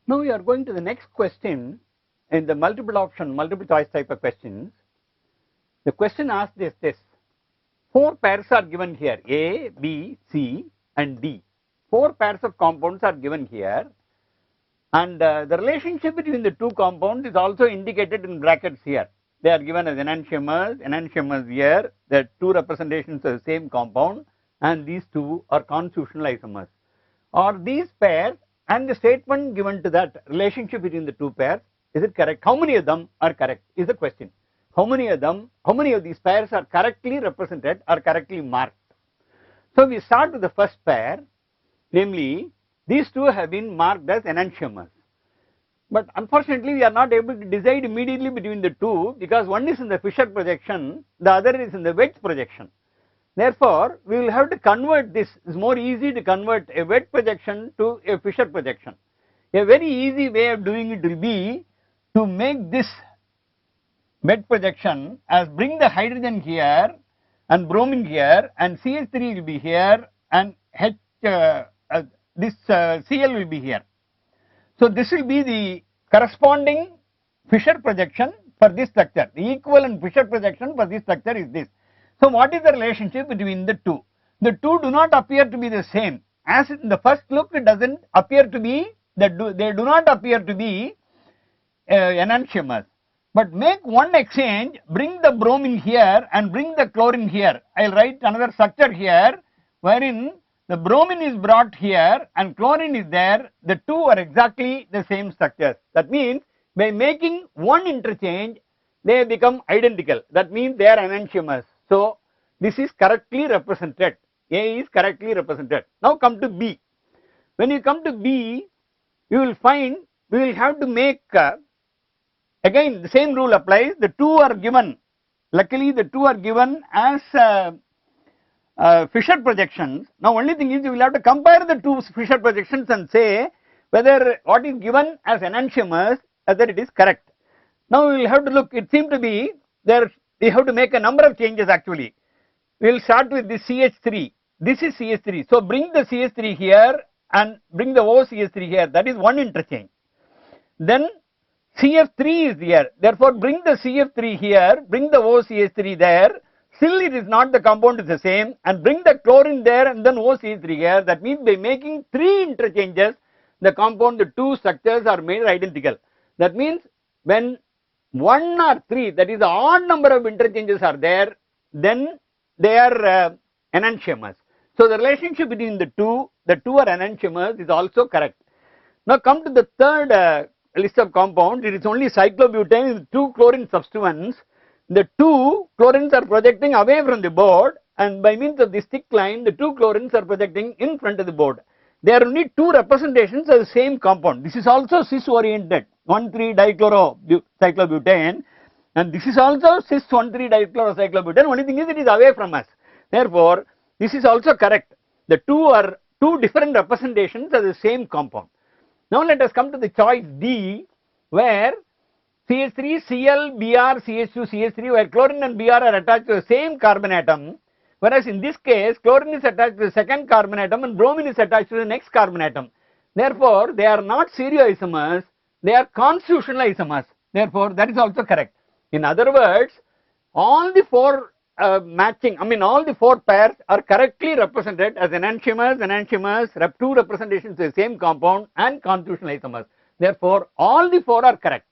Now we are going to the next question in the multiple option, multiple choice type of questions. The question asked is this. 4 pairs are given here, A, B, C and D. 4 pairs of compounds are given here, and the relationship between the 2 compounds is also indicated in brackets here. They are given as enantiomers here. There are 2 representations of the same compound, and these 2 are constitutional isomers. Are these pairs and the statement given to that relationship between the 2 pairs, is it correct? How many of them are correct is the question. How many of these pairs are correctly represented or correctly marked? So we start with the first pair, namely these 2 have been marked as enantiomers. But unfortunately we are not able to decide immediately between the 2 because one is in the Fisher projection, the other is in the wedge projection. Therefore, we will have to convert this. It is more easy to convert a wedge projection to a Fisher projection. A very easy way of doing it will be to make this wedge projection as bring the hydrogen here and bromine here, and CH3 will be here, and this Cl will be here. So this will be the corresponding Fisher projection for this structure. The equivalent Fisher projection for this structure is this. So what is the relationship between the 2? The 2 do not appear to be the same. As in the first look, it doesn't appear to be, they do not appear to be enantiomers. But make one exchange, bring the bromine here and bring the chlorine here. I will write another structure here wherein the bromine is brought here and chlorine is there. The 2 are exactly the same structures. That means by making one interchange, they become identical. That means they are enantiomers. So this is correctly represented. A is correctly represented. Now come to B. When you come to B, you will find we will have to make again the same rule applies. The 2 are given. Luckily, the 2 are given as Fisher projections. Now only thing is you will have to compare the 2 Fisher projections and say whether what is given as enantiomers, whether it is correct. Now we will have to look. It seems to be there. We have to make a number of changes actually. We will start with this CH3. This is CH3. So bring the CH3 here and bring the OCH3 here. That is one interchange. Then CF3 is here. Therefore bring the CF3 here, bring the OCH3 there. Still it is not the compound is the same, and bring the chlorine there and then OCH3 here. That means by making 3 interchanges, the compound, the 2 structures are made identical. That means when 1 or 3, that is the odd number of interchanges are there, then they are enantiomers. So the relationship between the 2 are enantiomers is also correct. Now come to the third list of compounds. It is only cyclobutane with 2 chlorine substituents. The 2 chlorines are projecting away from the board, and by means of this thick line, the 2 chlorines are projecting in front of the board. There are only 2 representations of the same compound. This is also cis oriented, 1,3-dichlorocyclobutane, and this is also cis 1,3-dichlorocyclobutane. Only thing is it is away from us. Therefore this is also correct. The 2 are 2 different representations of the same compound. Now let us come to the choice D, where CH3, Cl, Br, CH2, CH3, where chlorine and Br are attached to the same carbon atom, whereas in this case chlorine is attached to the second carbon atom and bromine is attached to the next carbon atom. Therefore they are not stereoisomers, they are constitutional isomers. Therefore that is also correct. In other words, all the 4 all the 4 pairs are correctly represented as enantiomers, 2 representations of the same compound and constitutional isomers. Therefore all the 4 are correct.